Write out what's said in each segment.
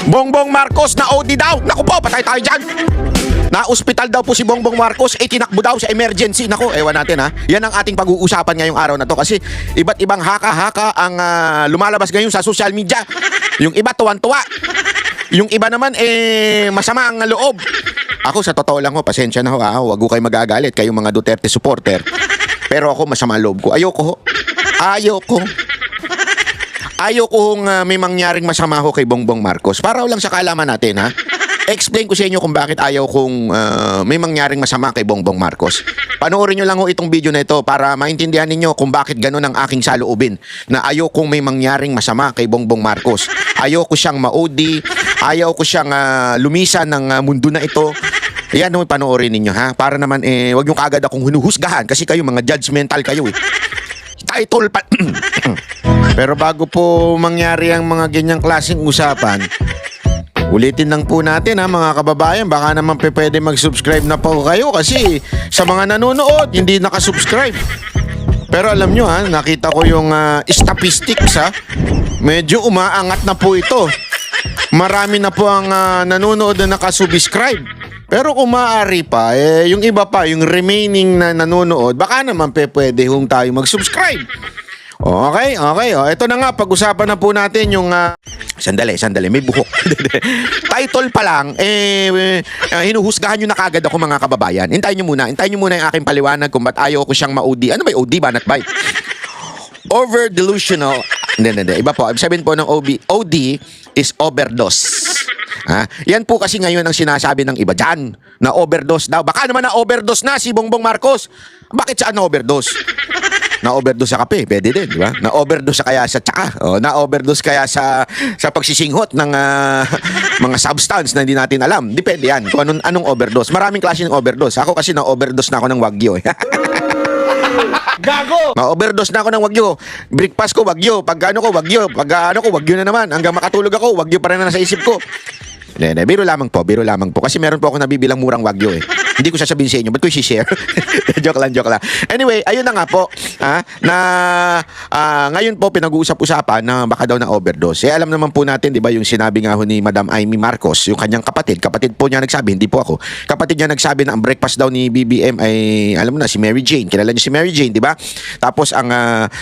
Bongbong Marcos na OD daw. Naku po, patay tayo dyan. Na-hospital daw po si Bongbong Marcos, tinakbo daw sa emergency. Naku, ewan natin ha. Yan ang ating pag-uusapan ngayong araw na to kasi iba't ibang haka-haka ang lumalabas ngayon sa social media. Yung iba tuwan-tuwa. Yung iba naman masama ang loob. Ako sa totoo lang ho, pasensya na ho ha. Huwag ko kayo magagalit kayong mga Duterte supporter. Pero ako masama ang loob ko. Ayoko ho. Ayokong may mangyaring masama ho kay Bongbong Marcos. Para lang sa kaalaman natin ha. Explain ko sa inyo kung bakit ayaw kong may mangyaring masama kay Bongbong Marcos. Panoorin nyo lang ho itong video na ito para maintindihan ninyo kung bakit ganun ang aking saloobin. Na ayaw kong may mangyaring masama kay Bongbong Marcos. Ayaw ko siyang ma-OD. Ayaw ko siyang lumisan ng mundo na ito. Yan ho, panoorin ninyo ha. Para naman wag yung kagad akong hinuhusgahan kasi kayo mga judgmental kayo Title pa... Pero bago po mangyari ang mga ganyang klaseng usapan, ulitin lang po natin ha mga kababayan, baka naman pwede mag-subscribe na po kayo kasi sa mga nanonood hindi nakasubscribe. Pero alam nyo ha, nakita ko yung statistics ha, medyo umaangat na po ito. Marami na po ang nanonood na nakasubscribe. Pero kung maaari pa, yung iba pa, yung remaining na nanonood, baka naman pwede hong tayo mag-subscribe. Okay. Ito na nga, pag-usapan na po natin yung... Sandali, may buhok. Title pa lang, hinuhusgahan nyo na kagad ako mga kababayan. Hintayin nyo muna yung aking paliwanag kung ba't ayaw ko siyang ma-OD. Ano ba yung OD? Banat ba? Over delusional. Hindi. Iba po. Sabihin po ng OD is overdose. Yan po kasi ngayon ang sinasabi ng iba dyan. Na overdose daw. Baka naman na overdose na si Bongbong Marcos. Bakit saan na overdose? Na-overdose sa kape, pwede din, di ba? Na-overdose kaya sa tsaka, na-overdose kaya sa pagsisinghot ng mga substance na hindi natin alam. Depende yan kung anong overdose. Maraming klase ng overdose. Ako kasi na-overdose na ako ng Wagyu. Gago! Na-overdose na ako ng Wagyu. Breakfast ko Wagyu, pag ano ko Wagyu, pag ano ko Wagyu na naman. Hanggang makatulog ako, Wagyu pa rin na nasa isip ko. Hindi, biro lamang po. Kasi meron po ako nabibilang murang Wagyu Hindi ko sasabihin sa inyo, ba't ko i-share? joke lang. Anyway, ayun na nga po, ngayon po pinag-uusap-usapan na baka daw na overdose. Alam naman po natin, di ba, yung sinabi nga ho ni Madam Amy Marcos, yung kanyang kapatid po niya nagsabi, hindi po ako. Kapatid niya nagsabi na ang breakfast daw ni BBM ay, alam mo na, si Mary Jane. Kilala niyo si Mary Jane, di ba? Tapos ang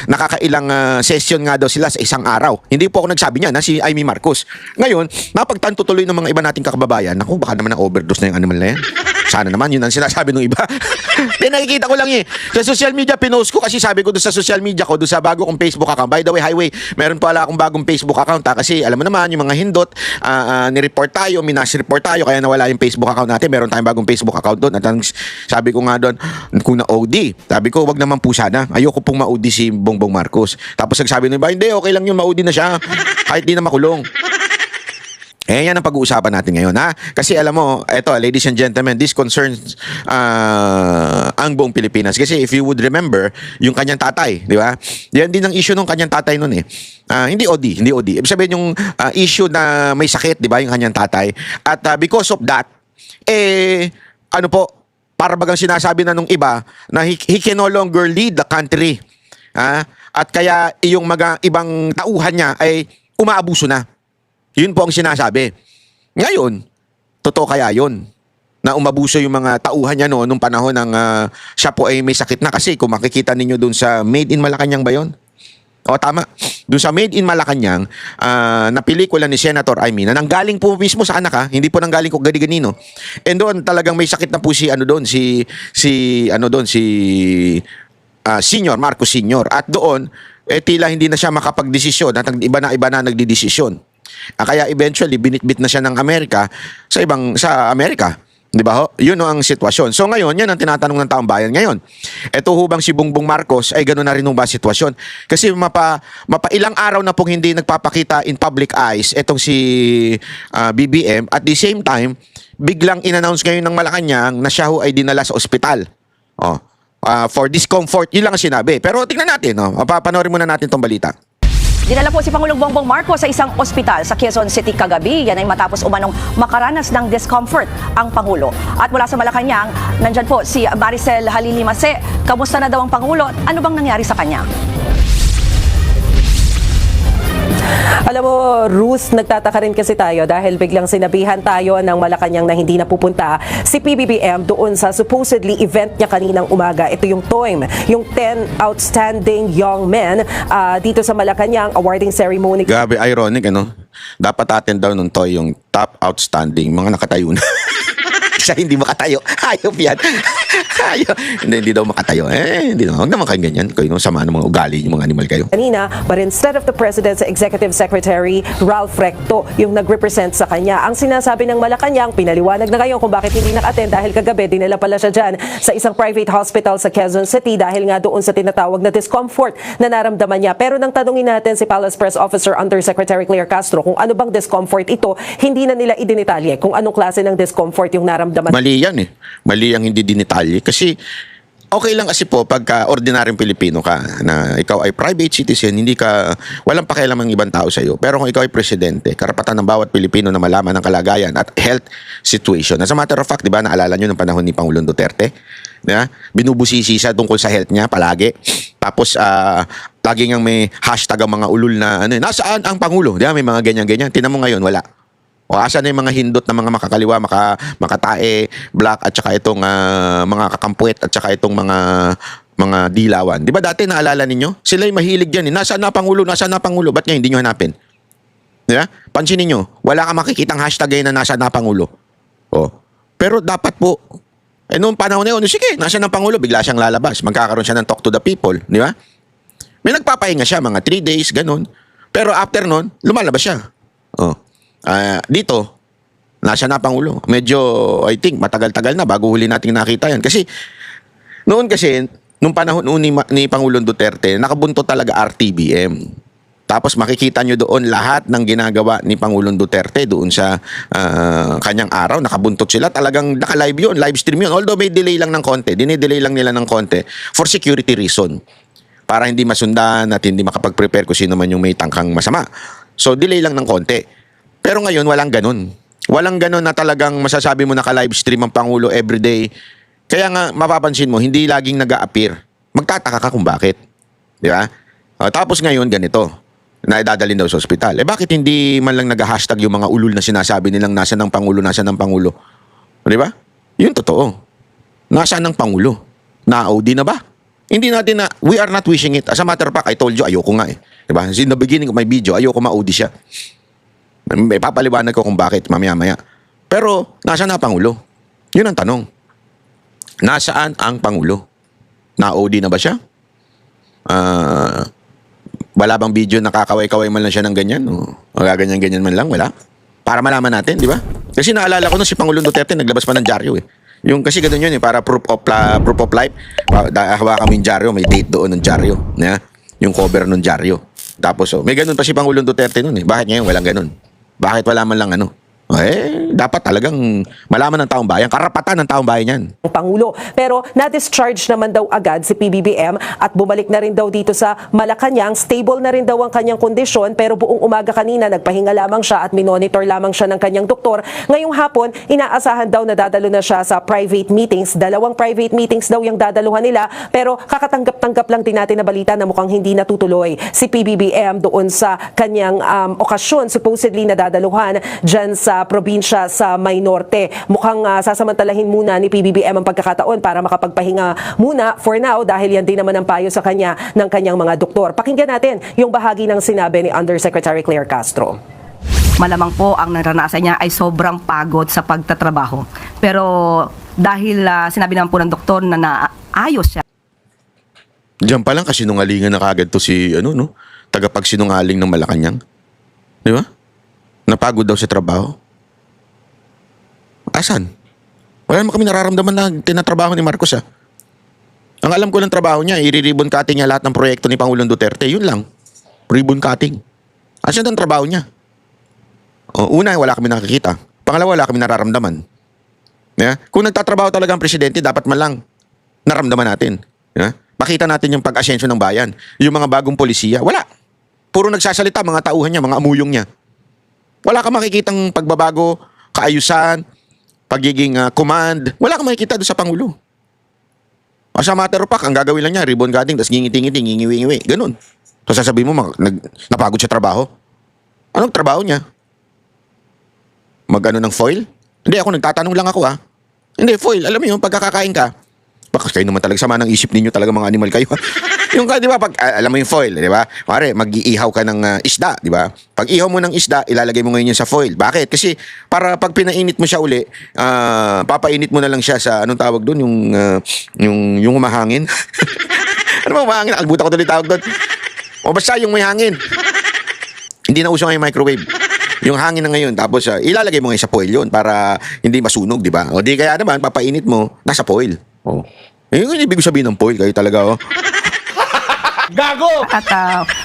nakakailang session nga daw sila sa isang araw. Hindi po ako nagsabi niya, si Amy Marcos. Ngayon, napagtanto tuloy ng mga iba nating kakababayan, naku, baka naman na overdose na yung animal na yan. Sana naman, yun ang sinasabi ng iba. Nakikita ko lang sa social media, pinost ko kasi sabi ko doon sa social media ko, doon sa bago kong Facebook account. By the way, highway, meron pala akong bagong Facebook account kasi alam mo naman, yung mga hindot, ni-report tayo, minas-report tayo, kaya nawala yung Facebook account natin. Meron tayong bagong Facebook account doon. At sabi ko nga doon, kung na-OD, sabi ko, wag naman po sana. Ayoko pong ma-OD si Bongbong Marcos. Tapos nagsabi ng iba, hindi, okay lang yun, ma-OD na siya. Kahit di na makulong. Yan ang pag-uusapan natin ngayon Kasi alam mo, eto ladies and gentlemen, this concerns ang buong Pilipinas. Kasi if you would remember, yung kanyang tatay, di ba? Yan din ang issue ng kanyang tatay noon hindi OD. Ibig sabihin yung issue na may sakit, di ba, yung kanyang tatay. At because of that, para bagang sinasabi na nung iba na he can no longer lead the country. At kaya yung mga ibang tauhan niya ay umaabuso na. Yun po ang sinasabi. Ngayon, totoo kaya yun? Na umabuso yung mga tauhan niya nung panahon ng siya po ay may sakit na. Kasi kung makikita ninyo dun sa Made in Malacanang ba yun? O tama. Dun sa Made in Malacanang na pelikula ni Senator Amy na nanggaling po mismo sa anak hindi po nanggaling ko gadi-ganino. And doon talagang may sakit na po si Senior, Marcos Senior. At doon, tila hindi na siya makapagdesisyon at iba na nagdidesisyon. Kaya eventually binitbit na siya ng Amerika sa Amerika. Di ba ho? Yun ang sitwasyon. So ngayon, yan ang tinatanong ng taong bayan ngayon. Eto hubang si Bongbong Marcos ay gano'n na rin ba sitwasyon? Kasi ilang araw na pong hindi nagpapakita in public eyes etong si BBM. At the same time, biglang in-announce ngayon ng Malacanang na siya ho ay dinala sa ospital. For discomfort. Yun lang ang sinabi. Pero tingnan natin. Panoorin muna natin tong balita. Dinala po si Pangulong Bongbong Marcos sa isang ospital sa Quezon City kagabi. Yan ay matapos umanong makaranas ng discomfort ang Pangulo. At mula sa Malacanang, nandyan po si Maricel Halilimase. Kamusta na daw ang Pangulo? Ano bang nangyari sa kanya? Alam mo, Ruth, nagtataka rin kasi tayo dahil biglang sinabihan tayo ng Malacanang na hindi napupunta si PBBM doon sa supposedly event niya kaninang umaga. Ito yung TOYM, yung 10 Outstanding Young Men dito sa Malacanang awarding ceremony. Gabi, ironic, ano? Dapat atin daw nung toy yung top outstanding, mga nakatayo na. Siya hindi makatayo. Hayop yan. Hayop. Hindi daw makatayo. Hindi naman. Huwag naman kayo ganyan. Kayo nung sama ng mga ugali, yung mga animal kayo. Kanina, but instead of the President's Executive Secretary, Ralph Recto, yung nag-represent sa kanya. Ang sinasabi ng Malacanang, pinaliwanag na ngayon kung bakit hindi naka-attend dahil kagabi, dinala pala siya dyan sa isang private hospital sa Quezon City dahil nga doon sa tinatawag na discomfort na naramdaman niya. Pero nang tanungin natin si Palace Press Officer Undersecretary Claire Castro kung ano bang discomfort ito, hindi na nila idinitalye kung anong klase ng discomfort yung naramdaman. Mali yan eh. Mali ang hindi dinitalye. Kasi okay lang kasi po pagka ordinaryong Pilipino ka na ikaw ay private citizen, hindi ka, walang pakialam ang ibang tao sa'yo. Pero kung ikaw ay presidente, karapatan ng bawat Pilipino na malaman ang kalagayan at health situation. As a matter of fact, di ba, naalala nyo ng panahon ni Pangulong Duterte? Yeah? Binubusisi siya tungkol sa health niya palagi. Tapos, lagi ngang may hashtag ang mga ulul na, nasaan ang Pangulo? Di ba? May mga ganyan-ganyan. Tinan mo ngayon, wala. O asan na yung mga hindot na mga makakaliwa, makatae, black at saka itong mga kakampuet at saka itong mga dilawan. Di ba dati naalala ninyo? Sila yung mahilig dyan. Nasaan na Pangulo? Nasaan na Pangulo? Ba't nga hindi nyo hanapin? Di ba? Pansinin nyo, wala ka makikitang hashtag ngayon na nasaan na Pangulo. O. Pero dapat po, noong panahon na yun, sige, nasaan na Pangulo? Bigla siyang lalabas. Magkakaroon siya ng talk to the people. Di ba? May nagpapahinga siya, mga 3 days, ganun. Pero after nun, lumalabas siya. O. Dito, nasa na Pangulo. Medyo, I think, matagal-tagal na bago huli nating nakita yan. Kasi, noon kasi, nung panahon ni Pangulong Duterte, nakabunto talaga RTBM. Tapos makikita nyo doon lahat ng ginagawa ni Pangulong Duterte doon sa kanyang araw. Nakabuntot sila. Talagang naka-live yun, live stream yun. Although may delay lang ng konti. Dinidelay lang nila ng konti for security reason. Para hindi masundan at hindi makapag-prepare kung sino man yung may tangkang masama. So, delay lang ng konti. Pero ngayon, walang ganun. Walang ganun na talagang masasabi mo naka-live stream ang Pangulo everyday. Kaya nga, mapapansin mo, hindi laging nag-a-appear. Magtataka ka kung bakit. Di ba? Tapos ngayon, ganito. Na idadalhin daw sa ospital. Bakit hindi man lang nag-hashtag yung mga ulul na sinasabi nilang nasa ng Pangulo, nasa ng Pangulo? Di ba? Yun totoo. Nasa ng Pangulo? Na-OD na ba? Hindi natin na, we are not wishing it. As a matter of fact, I told you, ayoko nga eh. Di ba? In the beginning of my video, ayoko ma-OD siya. Papaliwanag ko kung bakit mamaya-maya. Pero, nasaan na Pangulo? Yun ang tanong. Nasaan ang Pangulo? Na-OD na ba siya? Wala bang video nakakaway-kaway man lang siya ng ganyan? O gaganyan-ganyan man lang? Wala. Para malaman natin, di ba? Kasi naalala ko nung si Pangulong Duterte, naglabas pa ng dyaryo eh. Yung kasi ganun yun eh, para proof of life. Hawakan mo yung dyaryo, may date doon ng dyaryo. Yung cover ng dyaryo. Tapos, may ganun pa si Pangulong Duterte nun eh. Bakit ngayon walang ganun? Bakit wala man lang dapat talagang malaman ng taong bayan, karapatan ng taong bayan yan. Pangulo. Pero na-discharge naman daw agad si PBBM at bumalik na rin daw dito sa Malacanang. Stable na rin daw ang kanyang kondisyon pero buong umaga kanina nagpahinga lamang siya at minonitor lamang siya ng kanyang doktor. Ngayong hapon, inaasahan daw na dadalo na siya sa private meetings. 2 private meetings daw yung dadaluhan nila pero kakatanggap-tanggap lang din natin na balita na mukhang hindi natutuloy si PBBM doon sa kanyang okasyon supposedly na dadaluhan dyan sa probinsya sa Maynorte. Mukhang sasamantalahin muna ni PBBM ang pagkakataon para makapagpahinga muna for now dahil yan din naman ang payo sa kanya ng kanyang mga doktor. Pakinggan natin yung bahagi ng sinabi ni Undersecretary Claire Castro. Malamang po ang naranasan niya ay sobrang pagod sa pagtatrabaho. Pero dahil sinabi naman po ng doktor na naayos siya. Diyan pa lang kasi nungalingan na kagad to si tagapagsinungaling ng Malacanang. Di ba? Napagod daw sa trabaho. Asan? Wala naman kami nararamdaman na tinatrabaho ni Marcos Ang alam ko ng trabaho niya, i-ribbon cutting niya lahat ng proyekto ni Pangulong Duterte. Yun lang. Ribbon cutting. Asan ang trabaho niya? Una, wala kami nakikita. Pangalawa, wala kami nararamdaman. Kung nagtatrabaho talaga ang presidente, dapat man lang naramdaman natin. Pakita natin yung pag-asensyo ng bayan. Yung mga bagong polisiya. Wala. Puro nagsasalita, mga tauhan niya, mga amuyong niya. Wala ka makikitang pagbabago, kaayusan, pagiging command. Wala kang makikita doon sa Pangulo. Sa matter of fact, ang gagawin lang niya, ribbon cutting, tapos ngingiti-ngiti, ngingiwi-ngiwi. Ganun. So sasabihin mo, napagod sa trabaho. Anong trabaho niya? Mag-ano ng foil? Hindi, ako nagtatanong lang ako Hindi, foil. Alam mo yun, pagkakakain ka. Baka kayo naman talaga sama ng isip ninyo talaga mga animal kayo. Yung di ba, alam mo yung foil, di ba? Mare, mag-iihaw ka ng isda, di ba? Pag ihaw mo ng isda, ilalagay mo ngayon yun sa foil. Bakit? Kasi para pag pinainit mo siya uli, papainit mo na lang siya sa, anong tawag doon? Yung umahangin. Ano ba umahangin? Nakalimutan ko doon yung tawag doon. O basta yung may hangin. Hindi na uso ngayon microwave. Yung hangin na ngayon, tapos ilalagay mo ngayon sa foil yun para hindi masunog, di ba? O di kaya naman, papainit mo, nasa foil. O. Yung ibig sabihin ng foil, kayo talaga, Gago! At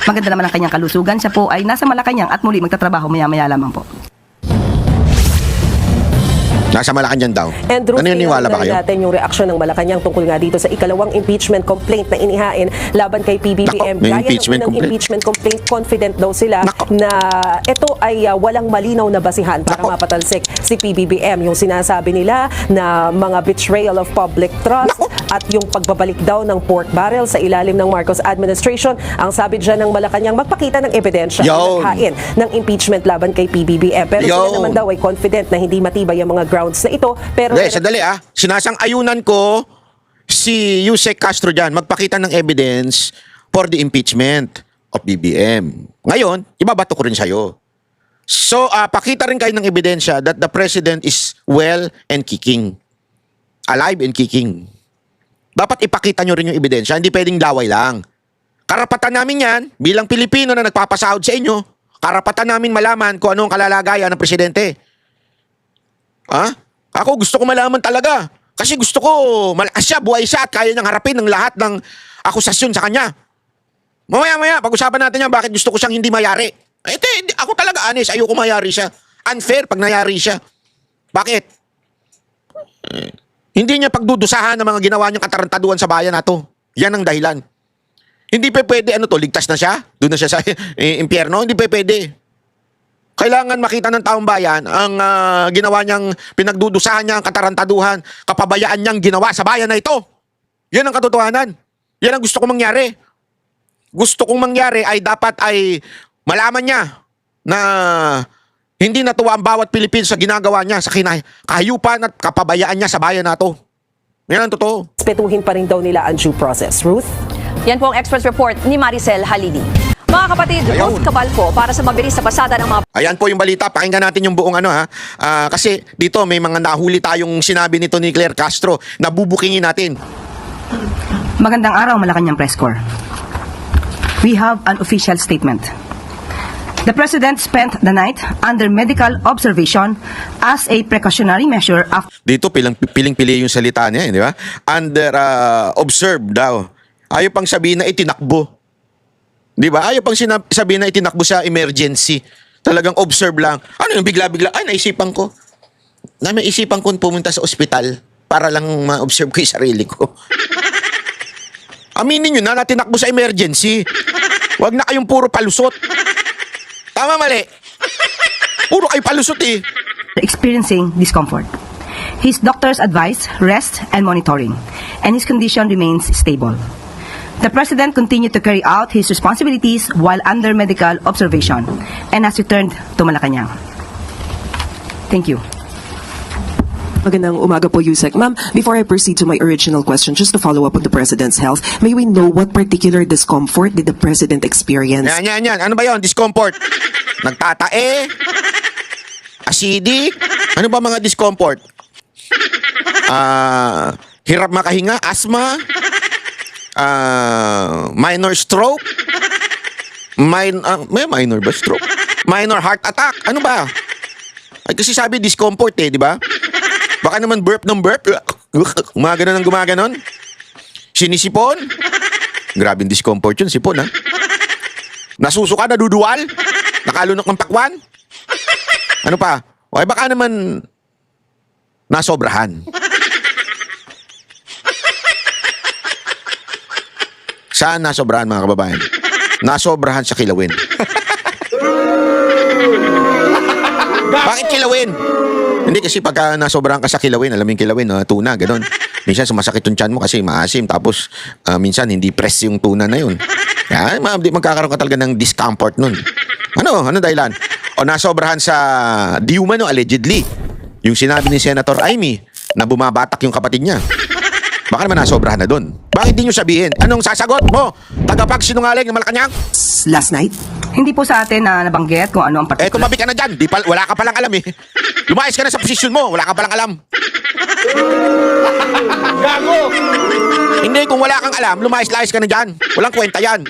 maganda naman ang kanyang kalusugan. Siya po ay nasa Malacanang at muli magtatrabaho maya-maya lamang po. Nasa Malacanang daw. And Ruth, Naniniwala ba kayo? natin yung reaksyon ng Malacanang tungkol nga dito sa ikalawang impeachment complaint na inihain laban kay PBBM. Nako, may Gaya impeachment ng unang complaint. impeachment complaint, confident daw sila Nako. na ito ay walang malinaw na basihan para Nako. mapatalsik si PBBM. Yung sinasabi nila na mga betrayal of public trust Nako. at yung pagbabalik daw ng pork barrel sa ilalim ng Marcos administration. Ang sabi dyan ng Malacanang, magpakita ng ebidensya Yun. ng naghain ng impeachment laban kay PBBM. Pero sila Yun. naman daw ay confident na hindi matibay ang mga grounds na ito. Pero Hindi, sandali Sinasang-ayunan ko si Yusek Castro dyan, magpakita ng evidence for the impeachment of BBM. Ngayon, ibabato ko rin sa'yo. So, pakita rin kayo ng ebidensya that the president is well and kicking. Alive and kicking. Dapat ipakita nyo rin yung ebidensya, hindi pwedeng laway lang. Karapatan namin yan, bilang Pilipino na nagpapasahod sa inyo, karapatan namin malaman kung ano ang kalalagayan ng presidente. Ako gusto ko malaman talaga. Kasi gusto ko malakas siya, buhay siya at kaya niyang harapin ng lahat ng akusasyon sa kanya. Mamaya, pag-usapan natin yan, bakit gusto ko siyang hindi mayari. Ako talaga honest, ayoko mayari siya. Unfair pag nayari siya. Bakit? Hindi niya pagdudusahan ng mga ginawa niyang katarantaduhan sa bayan na to. Yan ang dahilan. Hindi pa pwede, ligtas na siya? Doon na siya sa impyerno? Hindi pa pwede. Kailangan makita ng taong bayan ang ginawa niyang pinagdudusahan niya, ang katarantaduhan, kapabayaan niyang ginawa sa bayan na ito. Yan ang katotohanan. Yan ang gusto kong mangyari. Gusto kong mangyari ay dapat ay malaman niya na hindi natuwa ang bawat Pilipino sa ginagawa niya, sa kahayupan at kapabayaan niya sa bayan na ito. Yan ang totoo. respetuhin pa rin daw nila ang due process. Ruth? Yan po ang Express Report ni Maricel Halili. Mga kapatid, Ayaw. Ruth Cabalco para sa mabilis na pasada ng mga Ayan po yung balita. Pakinggan natin yung buong kasi dito may mga nahuli tayong sinabi nito ni Claire Castro na bubukingin natin. Magandang araw, Malacanang Press Corps. We have an official statement. The President spent the night under medical observation as a precautionary measure after Dito piling-pili yung salita niya, di ba? Under observed daw. Ayaw pang sabihin na itinakbo. Di ba? Ayaw pang sabihin na itinakbo sa emergency. Talagang observe lang. Ano yung bigla-bigla? Ay, naisipan ko. May isipan ko pumunta sa ospital para lang ma-observe ko yung sarili ko. Aminin nyo na tinakbo sa emergency. Huwag na kayong puro palusot. Tama, mali. Puro kayo palusot experiencing discomfort. His doctors advise rest and monitoring, and his condition remains stable. The President continued to carry out his responsibilities while under medical observation and has returned to Malacanang. Thank you. Magandang umaga po, Yusek. Ma'am, before I proceed to my original question, just to follow up on the President's health, may we know what particular discomfort did the President experience? Yan. Ano ba yon? Discomfort? Nagtatae? Acidic? Ano ba mga discomfort? Hirap makahinga? Asthma? Minor stroke? May minor ba stroke? Minor heart attack? Ano ba? Ay, kasi sabi discomfort di ba? Baka naman burp ng burp. Gumaganon ng gumaganon. Sinisipon. Grabing discomfort yun, sipon Nasusuka, naduduwal. Nakalunok ng pakwan. Ano pa? O baka naman nasobrahan. Saan nasobrahan mga kababayan? Nasobrahan sa kilawin. Bakit kilawin? Hindi kasi pagka nasobrahan ka sa kilawin, alam mo yung kilawin, tuna, gano'n. Minsan sumasakit yung tiyan mo kasi maasim, tapos minsan hindi press yung tuna na yun. Kaya magkakaroon ka talaga ng discomfort nun. Ano dahilan? O nasobrahan sa di umano allegedly. Yung sinabi ni Senator Amy na bumabatak yung kapatid niya. Baka naman nasobrahan na doon. Bakit di nyo sabihin? Anong sasagot mo? Tagapagsinungaling ng Malacanang? Last night? Hindi po sa atin na nabanggit kung ano ang Eh, particular. tumabi ka na dyan. Wala ka palang alam eh. Lumayas ka na sa posisyon mo. Wala ka palang alam. Gago! Hindi, kung wala kang alam, lumayas-layas ka na dyan. Walang kwenta yan.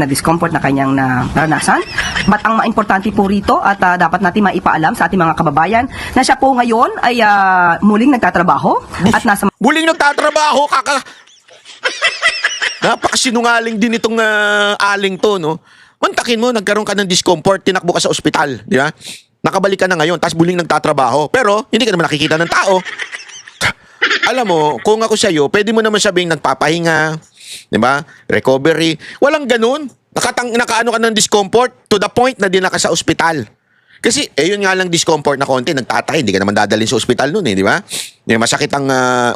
Na discomfort na kanyang naranasan. But ang importante po rito at dapat natin maipaalam sa ating mga kababayan na siya po ngayon ay muling nagtatrabaho at nasa Muling nagtatrabaho, Napakasinungaling din itong aling to, no? Mantakin mo, nagkaroon ka ng discomfort, tinakbo ka sa ospital, di ba? Nakabalik ka na ngayon, tapos muling nagtatrabaho. Pero, hindi ka naman nakikita ng tao. Alam mo, kung ako sa'yo, pwede mo naman sabing nagpapahinga, di ba? Recovery. Walang ganun. Nakaano ka ng discomfort to the point na dinala ka sa ospital. Kasi, yun nga lang discomfort na konti, nagtatay, hindi ka naman dadalhin sa ospital nun di ba? Masakit ang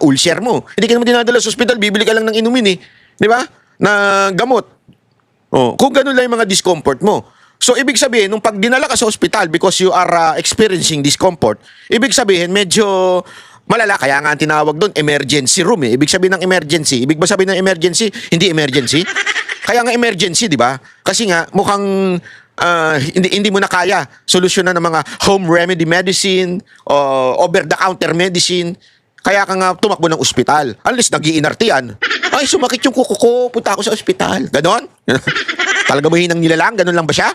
ulcer mo. Hindi ka naman dinadala sa ospital, bibili ka lang ng inumin di ba? Na gamot. Kung ganun lang yung mga discomfort mo. So, ibig sabihin, nung pag dinala ka sa ospital because you are experiencing discomfort, ibig sabihin, medyo malala, kaya nga ang tinawag doon, emergency room Ibig sabihin ng emergency. Ibig ba sabihin ng emergency? Hindi emergency. Kaya nga emergency, di ba? Kasi nga, mukhang hindi mo na kaya solusyonan ng mga home remedy medicine o over-the-counter medicine. Kaya ka nga tumakbo ng ospital. Unless nag-iinartian. Ay, sumakit yung kuko ko, punta ako sa ospital. Ganon? Talaga ba hinang nilalang? Ganon lang ba siya?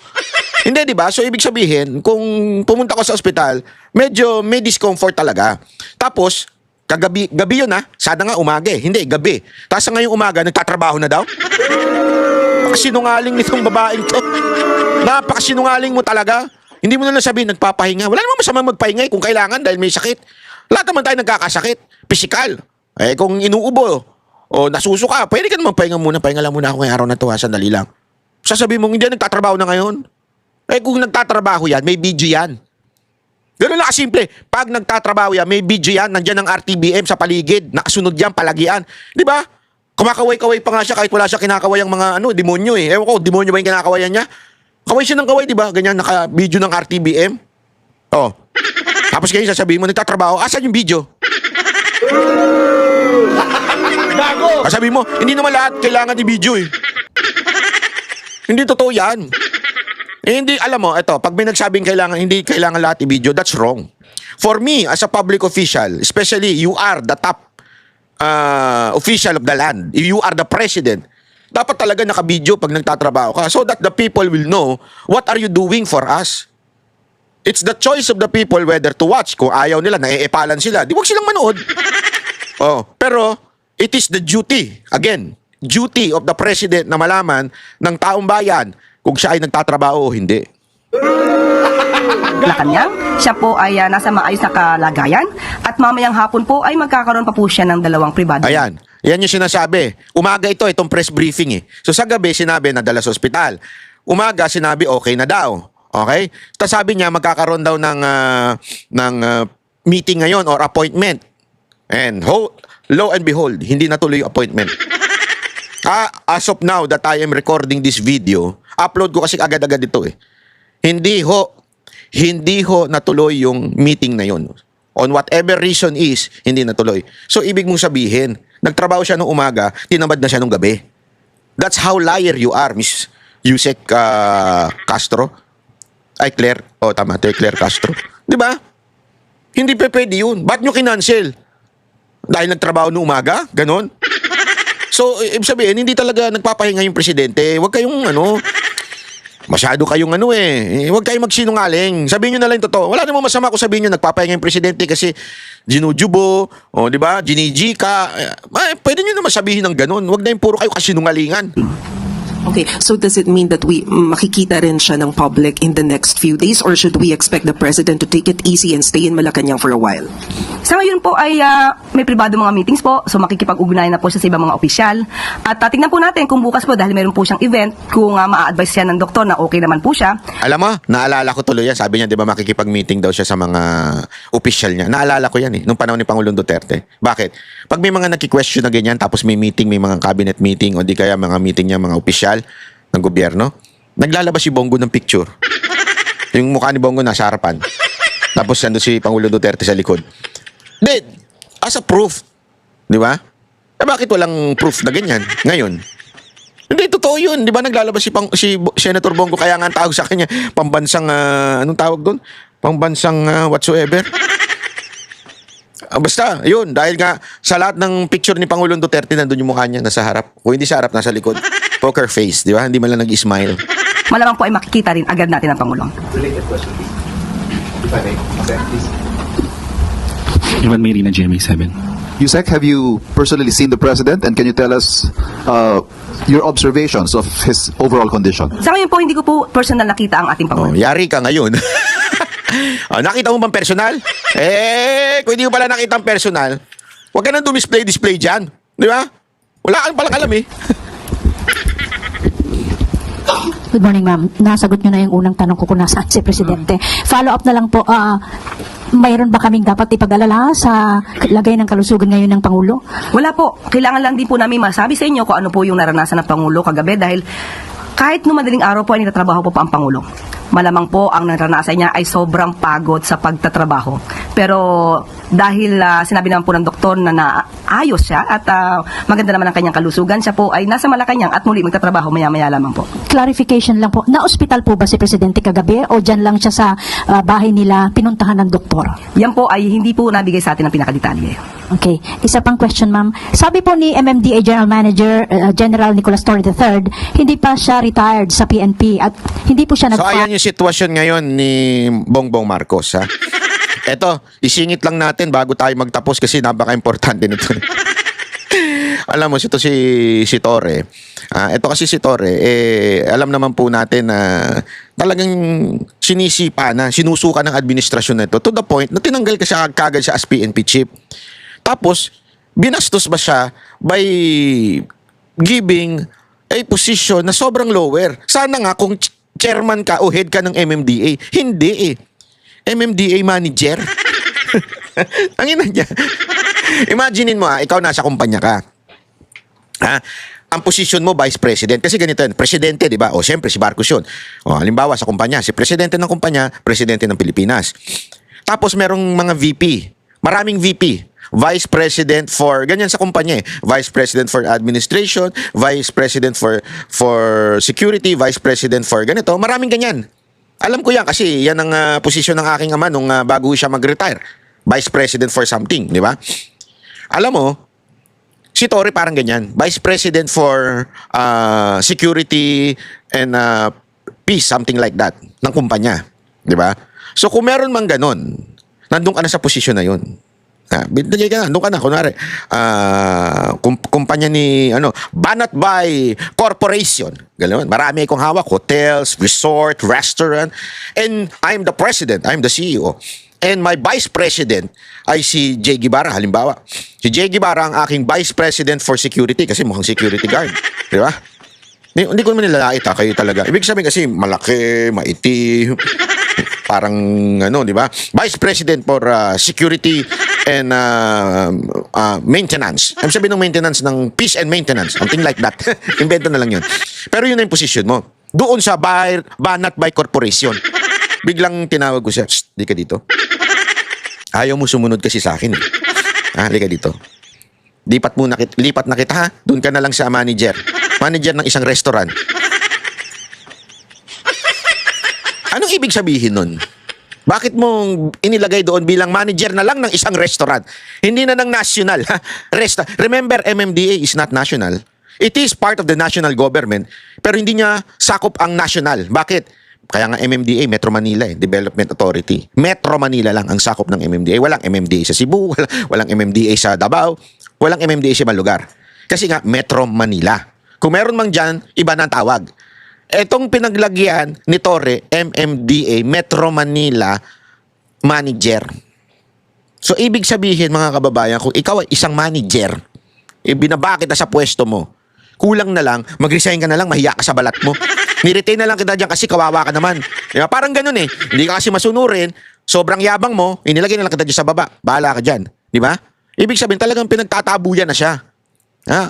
Hindi, di ba? So, ibig sabihin, kung pumunta ko sa ospital, medyo may discomfort talaga. Tapos, gabi yun Sana nga umaga Hindi, gabi. Tapos ngayong umaga, nagtatrabaho na daw? Napakasinungaling nitong babaeng to. Napakasinungaling mo talaga. Hindi mo na lang sabihin, nagpapahinga. Wala namang masama magpahinga kung kailangan dahil may sakit. Lahat naman tayo nagkakasakit. Pisikal. Kung inuubo o nasusuka, pwede ka naman pahinga muna. Pahinga lang muna ako ngayong araw na to sandali lang. Sasabihin mo, hindi nagtatrabaho na ngayon. Kung nagtatrabaho yan, may video yan. Ganun lang kasimple. Pag nagtatrabaho yan, may video yan. Nandiyan ang RTBM sa paligid. Nakasunod yan, palagian. Di ba? Kumakaway-kaway pa nga siya kahit wala siya kinakaway ang mga demonyo Ewan ko, demonyo ba yung kinakawayan niya? Kaway siya ng kaway, di ba? Ganyan, naka-video ng RTBM. Tapos kayo sasabihin mo, nagtatrabaho, asan yung video? Gago! Sabihin mo, hindi naman lahat kailangan i-video Hindi totoo yan. Hindi, alam mo, pag may nagsabing hindi kailangan lahat i-video, that's wrong. For me, as a public official, especially you are the top official of the land, if you are the president, dapat talaga naka-video pag nagtatrabaho ka so that the people will know what are you doing for us. It's the choice of the people whether to watch. Kung ayaw nila, naeepalan sila, di wag silang manood. Pero it is the duty, again, duty of the president na malaman ng taong bayan kung siya ay nagtatrabaho o hindi. Malacanang. Siya po ay nasa maayos na kalagayan at mamayang hapon po ay magkakaroon pa po siya ng 2 pribado. Ayan. Yan yung sinasabi. Umaga itong press briefing So sa gabi, sinabi nadala sa ospital. Umaga, sinabi okay na daw. Okay? Tapos sabi niya, magkakaroon daw ng meeting ngayon or appointment. And lo and behold, hindi natuloy yung appointment. As of now that I am recording this video, upload ko kasi agad-agad ito Hindi ho natuloy yung meeting na yon. On whatever reason is, hindi natuloy. So, ibig mong sabihin, nagtrabaho siya nung umaga, tinamad na siya nung gabi. That's how liar you are, Miss Yusek Castro. Ay, Claire. Tama. Claire Castro. Di ba? Hindi pwede yun. Ba't nyo kinancel? Dahil nagtrabaho nung umaga? Ganon? So, ibig sabihin, hindi talaga nagpapahinga yung presidente. Huwag kayong masyado kayong huwag kayong magsinungaling. Sabihin nyo na lang yung totoo. Wala namang masama kung sabihin nyo nagpapahinga yung presidente kasi ginujubo, di ba? Ginijika. Pwede nyo naman sabihin ng ganun. Huwag na yung puro kayo kasinungalingan. Okay, so does it mean that makikita rin siya ng public in the next few days or should we expect the president to take it easy and stay in Malacanang for a while? Sa ngayon po ay may pribado mga meetings po, so makikipag-ugnayan na po siya sa ibang mga opisyal. At tingnan po natin kung bukas po dahil meron po siyang event, kung ma-advise siya ng doktor na okay naman po siya. Alam mo, naalala ko tuloy yan. Sabi niya, di ba, makikipag-meeting daw siya sa mga opisyal niya. Naalala ko yan nung panahon ni Pangulong Duterte. Bakit? Pag may mga naki-question na ganyan, tapos may meeting, may mga cabinet meeting, o di kaya mga meeting niya, mga opisyal ng gobyerno, naglalabas si Bongo ng picture. Yung mukha ni Bongo nasa harapan. Tapos nandun si Pangulong Duterte sa likod. Then, as a proof, di ba? Bakit walang proof na ganyan ngayon? Hindi, totoo yun. Di ba naglalabas si Senator Bongo, kaya nga ang tawag sa kanya, pambansang, anong tawag doon? Pambansang whatsoever. Basta, yun. Dahil nga, sa lahat ng picture ni Pangulong Duterte, nandun yung mukha niya, nasa harap. Kung hindi sa harap, nasa likod. Poker face, di ba? Hindi man lang nag-smile. Malamang po ay makikita rin agad natin ang Pangulong. Ivan Mayrina, GMA7. Yusek, have you personally seen the president, and can you tell us your observations of his overall condition? Sa ngayon po, hindi ko po personal nakita ang ating Oh, Pangulo. yari ka ngayon. Nakita mo bang personal? Kung hindi mo pala nakita ang personal, huwag ka nang display dyan. Di ba? Wala kang palang alam eh. Good morning, ma'am. Nasagot nyo na yung unang tanong ko kung nasaan si Presidente. Follow up na lang po, mayroon ba kaming dapat ipag-alala sa lagay ng kalusugan ngayon ng Pangulo? Wala po. Kailangan lang din po namin masabi sa inyo kung ano po yung naranasan ng Pangulo kagabi dahil kahit nung madaling araw po ay nagtatrabaho po ang Pangulo. Malamang po ang naranasan niya ay sobrang pagod sa pagtatrabaho. Pero dahil sinabi naman po ng doktor na naayos siya at maganda naman ang kanyang kalusugan, siya po ay nasa Malacanang at muli magtatrabaho maya-maya lamang po. Clarification lang po. Na-ospital po ba si Presidente kagabi o dyan lang siya sa bahay nila pinuntahan ng doktor? Yan po ay hindi po nabigay sa atin ng pinakadetalye. Okay. Isa pang question, ma'am. Sabi po ni MMDA General Manager General Nicolas Torre III, hindi pa siya retired sa PNP at hindi po siya So ayan yung sitwasyon ngayon ni Bongbong Marcos, ha? Eto, isingit lang natin bago tayo magtapos kasi napaka-importante nito. Alam mo, ito si Torre. Ito kasi si Torre, alam naman po natin na talagang sinisipa na, sinusuka ng administrasyon na ito to the point na tinanggal ka siya kagad siya as PNP chief. Tapos, binastos ba siya by giving a position na sobrang lower? Sana nga kung chairman ka o head ka ng MMDA. Hindi eh. MMDA manager. Ang ina niya. Imaginein mo ikaw nasa kumpanya ka. Ang posisyon mo vice president kasi ganito yan, presidente, di ba? O siyempre si Marcos yun. O halimbawa sa kumpanya, si presidente ng kumpanya, presidente ng Pilipinas. Tapos merong mga VP, maraming VP. Vice President for ganyan sa kumpanya Vice President for Administration, Vice President for Security, Vice President for ganito. Maraming ganyan. Alam ko yan kasi yan ang posisyon ng aking ama nung bago siya mag-retire. Vice President for something, di ba? Alam mo, si Torre parang ganyan. Vice President for Security and Peace, something like that, ng kumpanya. Di ba? So kung meron mang ganun, nandun ka na sa posisyon na yun. Bintagay ka na, doon ka na, kunwari, kumpanya ni, Banat by Corporation. Ganoon, marami akong hawak, hotels, resort, restaurant, and I'm the president, I'm the CEO. And my vice president ay si Jay Guevara, halimbawa. Si Jay Guevara ang aking vice president for security kasi mukhang security guard. Di ba? Hindi ko naman nilalait kayo talaga. Ibig sabihin kasi malaki, maitim, parang di ba? Vice President for Security and Maintenance. Ang sabihin ng maintenance ng peace and maintenance, something like that. Invento na lang yun. Pero yun na yung position mo. Doon sa Banat by Corporation. Biglang tinawag ko siya, di ka dito. Ayaw mo sumunod kasi sa akin. Di ka dito. Lipat na kita ha. Doon ka na lang sa manager. Manager ng isang restaurant. Anong ibig sabihin nun? Bakit mo inilagay doon bilang manager na lang ng isang restaurant? Hindi na ng national. Remember, MMDA is not national. It is part of the national government, pero hindi niya sakop ang national. Bakit? Kaya nga MMDA, Metro Manila Development Authority. Metro Manila lang ang sakop ng MMDA. Walang MMDA sa Cebu, walang MMDA sa Davao, walang MMDA sa ibang lugar. Kasi nga, Metro Manila. Kung meron mang dyan, iba na ang tawag. Etong pinaglagyan ni Torre, MMDA, Metro Manila Manager. So, ibig sabihin, mga kababayan, kung ikaw ay isang manager, binaba kita sa pwesto mo, kulang na lang, mag-resign ka na lang, mahiya ka sa balat mo. Niretain na lang kita dyan kasi kawawa ka naman. Diba? Parang ganun Hindi ka kasi masunurin, sobrang yabang mo, inilagay na lang kita dyan sa baba. Bahala ka dyan. Diba? Ibig sabihin, talagang pinagtatabuyan na siya.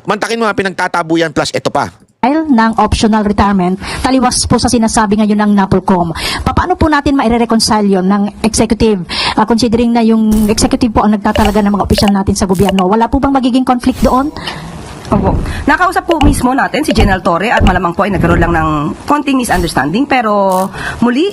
Mantakin mo pinagtatabuyan plus ito pa. ng optional retirement, taliwas po sa sinasabi ngayon ng NAPOLCOM. Paano po natin maire-reconcile yun ng executive, considering na yung executive po ang nagtatalaga ng mga opisyal natin sa gobyerno? Wala po bang magiging conflict doon? Opo. Nakausap po mismo natin si General Torre at malamang po ay nagkaroon lang ng konting misunderstanding, pero muli,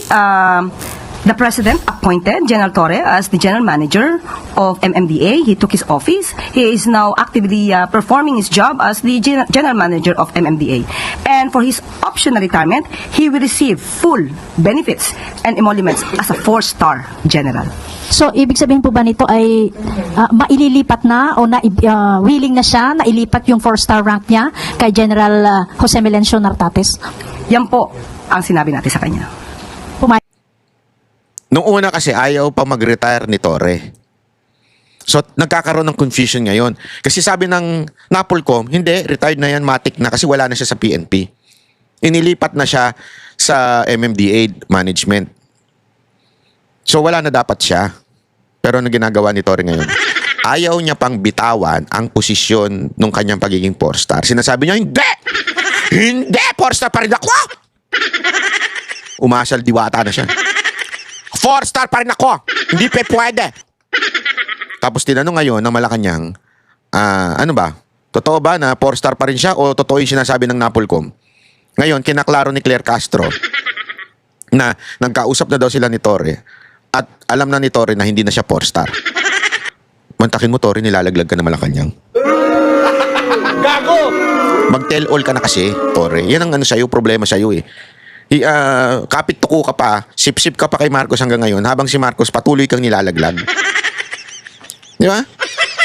the President appointed General Torre as the General Manager of MMDA. He took his office. He is now actively performing his job as the General Manager of MMDA. And for his optional retirement, he will receive full benefits and emoluments as a 4-star General. So, ibig sabihin po ba nito ay maililipat na o willing na siya na ilipat yung 4-star rank niya kay General Jose Melencio Nartates? Yan po ang sinabi natin sa kanya. Nung una kasi ayaw pa mag-retire ni Torre. So nagkakaroon ng confusion ngayon. Kasi sabi ng NAPOLCOM, hindi, retired na yan, matik na kasi wala na siya sa PNP. Inilipat na siya sa MMDA management. So wala na dapat siya. Pero ano ginagawa ni Torre ngayon? Ayaw niya pang bitawan ang posisyon ng kanyang pagiging 4-star. Sinasabi niya, hindi! Hindi! 4-star pa rin ako! Umasal diwata na siya. 4-star pa rin ako. Hindi pa pwede. Tapos tinanong ngayon ng Malacanang, ano ba? Totoo ba na 4-star pa rin siya o totoo yung sinasabi ng NAPOLCOM? Ngayon, kinaklaro ni Claire Castro na nagkausap na daw sila ni Torre at alam na ni Torre na hindi na siya 4-star. Mantakin mo, Torre, nilalaglag ka na Malacanang. Gago! Mag-tell all ka na kasi, Torre. Yan ang ano sa'yo, problema sa'yo eh. Kapit tuko ka pa, sip-sip ka pa kay Marcos hanggang ngayon, habang si Marcos patuloy kang nilalaglag. Di ba?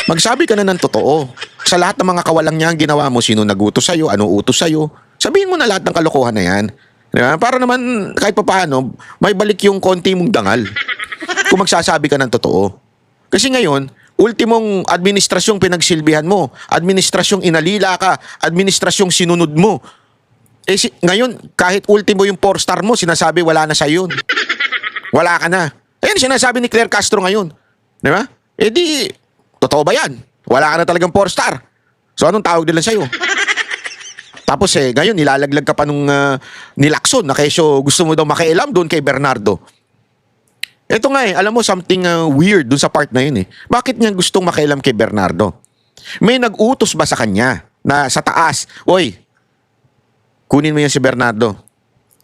Magsabi ka na ng totoo. Sa lahat ng mga kawalang niya ang ginawa mo, sino nagutos sa'yo, ano utos sa'yo, sabihin mo na lahat ng kalokohan na yan. Di ba? Para naman, kahit pa paano, may balik yung konti mong dangal. Kung magsasabi ka ng totoo. Kasi ngayon, ultimong administrasyong pinagsilbihan mo, administrasyong inalila ka, administrasyong sinunod mo. Ngayon, kahit ultimo yung 4-star mo, sinasabi wala na sa'yo yun. Wala ka na. Ayan, sinasabi ni Claire Castro ngayon. Di ba? Di, totoo ba yan? Wala ka na talagang 4-star. So, anong tawag nila sa'yo? Tapos ngayon, nilalaglag ka pa nung nilakson na kesyo gusto mo daw makialam doon kay Bernardo. Ito nga alam mo, something weird doon sa part na yun eh. Bakit niya gustong makialam kay Bernardo? May nag-utos ba sa kanya na sa taas, oy, kunin mo yan si Bernardo.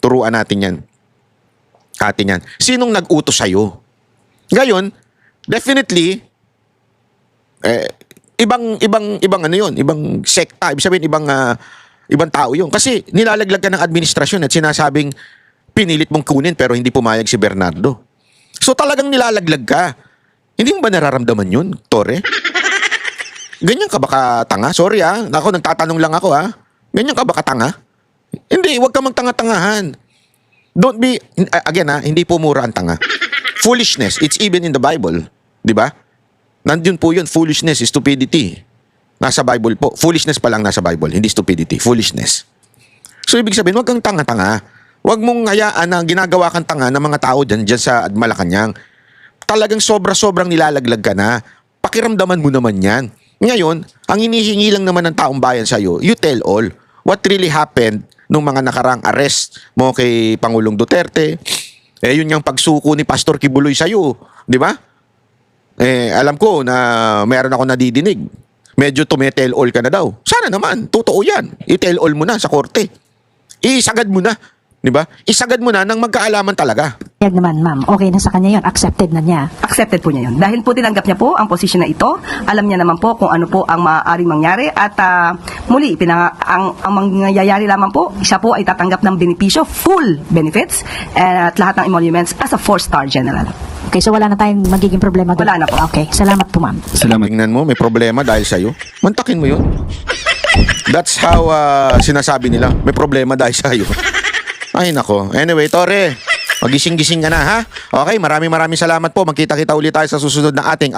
Turuan natin yan. Atin yan. Sinong nag-utos sa'yo? Ngayon, definitely, ibang ano yun, ibang sekta, ibig sabihin ibang tao yun. Kasi nilalaglag ka ng administrasyon at sinasabing pinilit mong kunin pero hindi pumayag si Bernardo. So talagang nilalaglag ka. Hindi mo ba nararamdaman yun, Torre? Ganyan ka ba katanga? Sorry ako nagtatanong lang ako Ganyan ka ba katanga? Hindi, huwag ka magtanga-tangahan. Don't be, again hindi po mura ang tanga. Foolishness, it's even in the Bible. Di ba? Nandun po yun, foolishness is stupidity. Nasa Bible po. Foolishness pa lang nasa Bible, hindi stupidity. Foolishness. So, ibig sabihin, huwag kang tanga-tanga. Huwag mong hayaan na ginagawa kang tanga ng mga tao dyan sa Malacanang. Talagang sobra-sobrang nilalaglag ka na. Pakiramdaman mo naman yan. Ngayon, ang hinihingi lang naman ng taong bayan sa'yo, you tell all. What really happened nung mga nakarang arrest mo kay Pangulong Duterte, yun yung pagsuko ni Pastor Kibuloy sa'yo, di ba? Alam ko na meron ako nadidinig. Medyo tumetell all ka na daw. Sana naman, totoo yan. I-tell all mo na sa korte. Isagad mo na, di ba? Isagad mo na nang magkaalaman talaga. Yan naman, ma'am. Okay na sa kanya yun. Accepted na niya. Accepted po niya yun. Dahil po tinanggap niya po ang posisyon na ito, alam niya naman po kung ano po ang maaaring mangyari at muli, ang mangyayari lamang po, siya po ay tatanggap ng benepisyo, full benefits, at lahat ng emoluments as a 4-star general. Okay, so wala na tayong magiging problema doon. Wala na po. Okay, salamat po, ma'am. Salamat. Tingnan mo, may problema dahil sa'yo. Mantakin mo yun. That's how sinasabi nila. May problema dahil sa'yo. Ay, nako. Anyway, Torre, magising-gising ka na, ha? Okay, maraming salamat po. Magkita-kita ulit tayo sa susunod na ating